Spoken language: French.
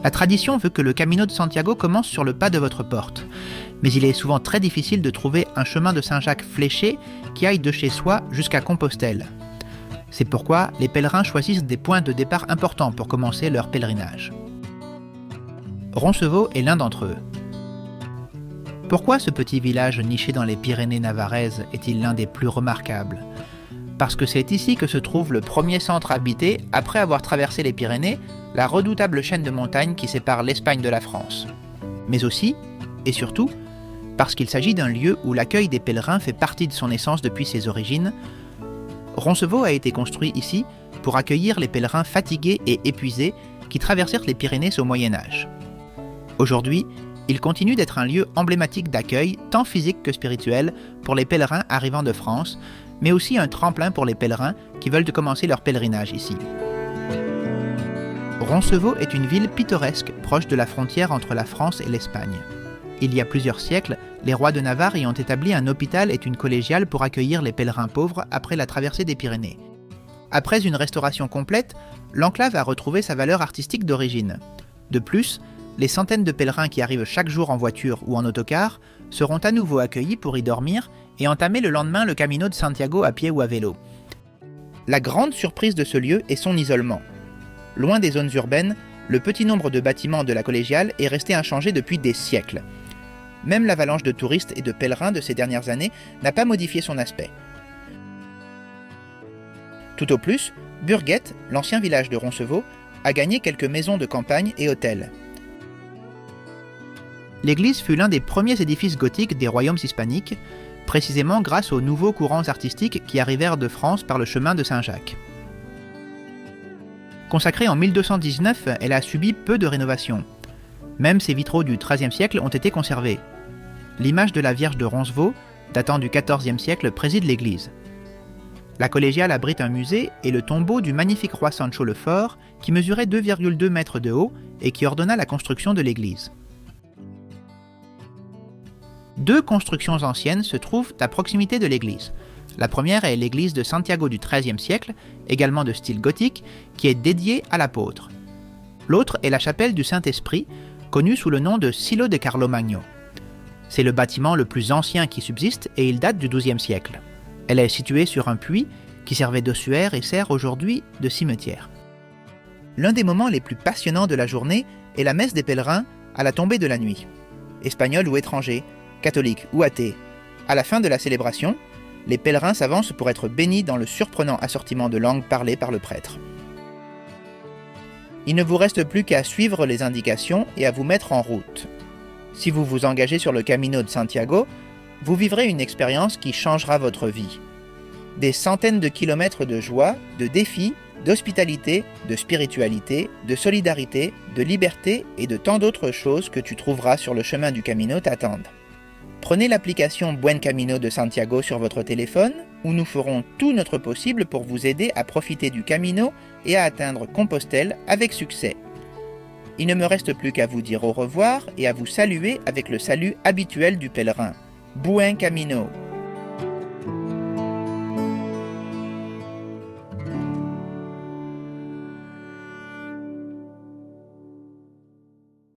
La tradition veut que le Camino de Santiago commence sur le pas de votre porte, mais il est souvent très difficile de trouver un chemin de Saint-Jacques fléché qui aille de chez soi jusqu'à Compostelle. C'est pourquoi les pèlerins choisissent des points de départ importants pour commencer leur pèlerinage. Roncevaux est l'un d'entre eux. Pourquoi ce petit village niché dans les Pyrénées navarraises est-il l'un des plus remarquables ? Parce que c'est ici que se trouve le premier centre habité après avoir traversé les Pyrénées, la redoutable chaîne de montagnes qui sépare l'Espagne de la France. Mais aussi, et surtout, parce qu'il s'agit d'un lieu où l'accueil des pèlerins fait partie de son essence depuis ses origines. Roncevaux a été construit ici pour accueillir les pèlerins fatigués et épuisés qui traversèrent les Pyrénées au Moyen-Âge. Aujourd'hui, il continue d'être un lieu emblématique d'accueil, tant physique que spirituel, pour les pèlerins arrivant de France, mais aussi un tremplin pour les pèlerins qui veulent commencer leur pèlerinage ici. Roncevaux est une ville pittoresque, proche de la frontière entre la France et l'Espagne. Il y a plusieurs siècles, les rois de Navarre y ont établi un hôpital et une collégiale pour accueillir les pèlerins pauvres après la traversée des Pyrénées. Après une restauration complète, l'enclave a retrouvé sa valeur artistique d'origine. De plus, les centaines de pèlerins qui arrivent chaque jour en voiture ou en autocar seront à nouveau accueillis pour y dormir et entamer le lendemain le Camino de Santiago à pied ou à vélo. La grande surprise de ce lieu est son isolement. Loin des zones urbaines, le petit nombre de bâtiments de la collégiale est resté inchangé depuis des siècles. Même l'avalanche de touristes et de pèlerins de ces dernières années n'a pas modifié son aspect. Tout au plus, Burguette, l'ancien village de Roncevaux, a gagné quelques maisons de campagne et hôtels. L'église fut l'un des premiers édifices gothiques des royaumes hispaniques, précisément grâce aux nouveaux courants artistiques qui arrivèrent de France par le chemin de Saint-Jacques. Consacrée en 1219, elle a subi peu de rénovations. Même ses vitraux du XIIIe siècle ont été conservés. L'image de la Vierge de Roncevaux, datant du XIVe siècle, préside l'église. La collégiale abrite un musée et le tombeau du magnifique roi Sancho le Fort, qui mesurait 2,2 mètres de haut et qui ordonna la construction de l'église. Deux constructions anciennes se trouvent à proximité de l'église. La première est l'église de Santiago du XIIIe siècle, également de style gothique, qui est dédiée à l'apôtre. L'autre est la chapelle du Saint-Esprit, connue sous le nom de Silo de Carlomagno. C'est le bâtiment le plus ancien qui subsiste et il date du XIIe siècle. Elle est située sur un puits qui servait d'ossuaire et sert aujourd'hui de cimetière. L'un des moments les plus passionnants de la journée est la messe des pèlerins à la tombée de la nuit. Espagnols ou étrangers, catholiques ou athées. À la fin de la célébration, les pèlerins s'avancent pour être bénis dans le surprenant assortiment de langues parlées par le prêtre. Il ne vous reste plus qu'à suivre les indications et à vous mettre en route. Si vous vous engagez sur le Camino de Santiago, vous vivrez une expérience qui changera votre vie. Des centaines de kilomètres de joie, de défis, d'hospitalité, de spiritualité, de solidarité, de liberté et de tant d'autres choses que tu trouveras sur le chemin du Camino t'attendent. Prenez l'application Buen Camino de Santiago sur votre téléphone, où nous ferons tout notre possible pour vous aider à profiter du Camino et à atteindre Compostelle avec succès. Il ne me reste plus qu'à vous dire au revoir et à vous saluer avec le salut habituel du pèlerin. Buen Camino!